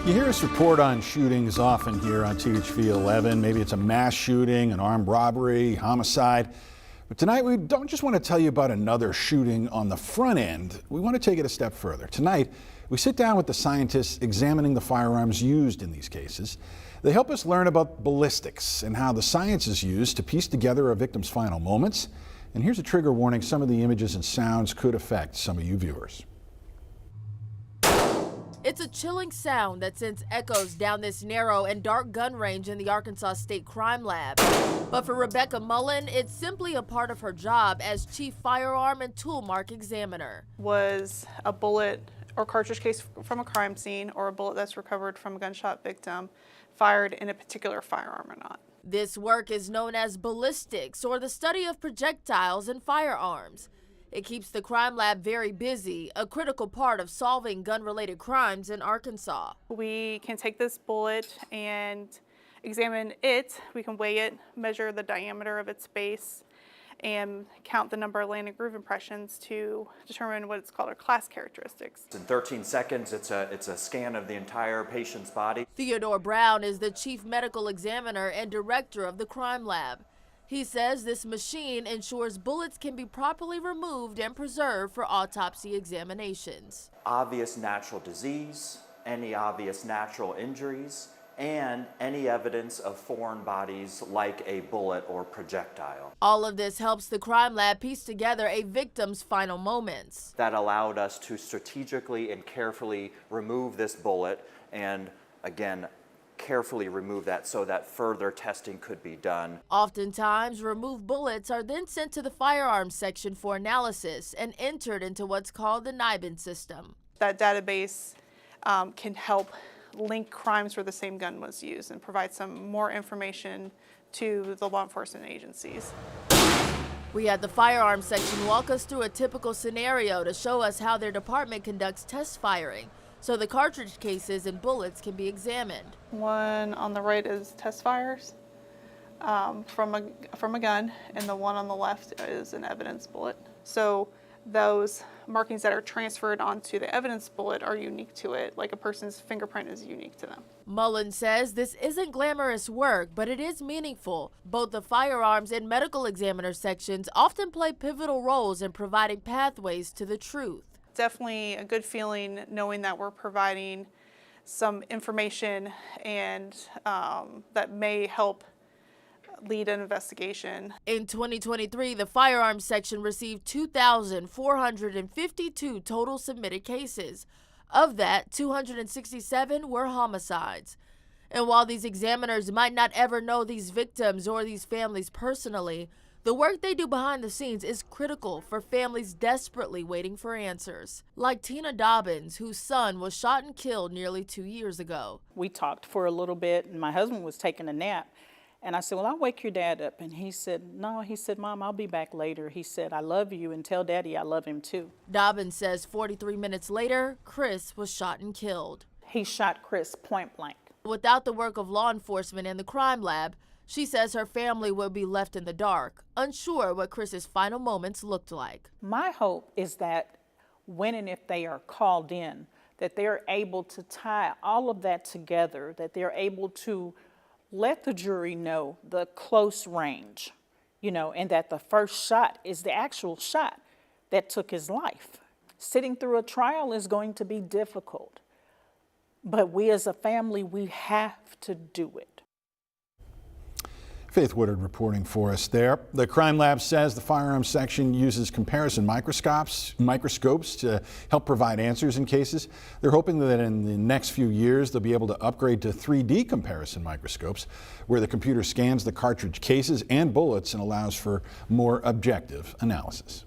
You hear us report on shootings often here on THV 11. Maybe it's a mass shooting, an armed robbery, homicide. But tonight we don't just want to tell you about another shooting on the front end. We want to take it a step further. Tonight, we sit down with the scientists examining the firearms used in these cases. They help us learn about ballistics and how the science is used to piece together a victim's final moments. And here's a trigger warning: some of the images and sounds could affect some of you viewers. It's a chilling sound that sends echoes down this narrow and dark gun range in the Arkansas State Crime Lab. But for Rebecca Mullen, it's simply a part of her job as Chief Firearm and Tool Mark Examiner. Was a bullet or cartridge case from a crime scene or a bullet that's recovered from a gunshot victim fired in a particular firearm or not? This work is known as ballistics, or the study of projectiles and firearms. It keeps the crime lab very busy, a critical part of solving gun-related crimes in Arkansas. We can take this bullet and examine it. We can weigh it, measure the diameter of its base, and count the number of landing groove impressions to determine what's called our class characteristics. In 13 seconds, it's a scan of the entire patient's body. Theodore Brown is the chief medical examiner and director of the crime lab. He says this machine ensures bullets can be properly removed and preserved for autopsy examinations. Obvious natural disease, any obvious natural injuries, and any evidence of foreign bodies like a bullet or projectile. All of this helps the crime lab piece together a victim's final moments. That allowed us to strategically and carefully remove this bullet and, again, carefully remove that so that further testing could be done. Oftentimes, removed bullets are then sent to the firearms section for analysis and entered into what's called the NIBIN system. That database can help link crimes where the same gun was used and provide some more information to the law enforcement agencies. We had the firearms section walk us through a typical scenario to show us how their department conducts test firing, so the cartridge cases and bullets can be examined. One on the right is test fires from a gun, and the one on the left is an evidence bullet. So those markings that are transferred onto the evidence bullet are unique to it, like a person's fingerprint is unique to them. Mullen says this isn't glamorous work, but it is meaningful. Both the firearms and medical examiner sections often play pivotal roles in providing pathways to the truth. Definitely a good feeling knowing that we're providing some information and that may help lead an investigation. In 2023, the firearms section received 2,452 total submitted cases. Of that, 267 were homicides. And while these examiners might not ever know these victims or these families personally, the work they do behind the scenes is critical for families desperately waiting for answers. Like Tina Dobbins, whose son was shot and killed nearly 2 years ago. We talked for a little bit, and my husband was taking a nap. And I said, well, I'll wake your dad up. And he said, no. He said, Mom, I'll be back later. He said, I love you, and tell Daddy I love him too. Dobbins says 43 minutes later, Chris was shot and killed. He shot Chris point blank. Without the work of law enforcement and the crime lab, she says her family will be left in the dark, unsure what Chris's final moments looked like. My hope is that when and if they are called in, that they're able to tie all of that together, that they're able to let the jury know the close range, and that the first shot is the actual shot that took his life. Sitting through a trial is going to be difficult, but we as a family, we have to do it. Faith Woodard reporting for us there. The crime lab says the firearms section uses comparison microscopes to help provide answers in cases. They're hoping that in the next few years they'll be able to upgrade to 3D comparison microscopes, where the computer scans the cartridge cases and bullets and allows for more objective analysis.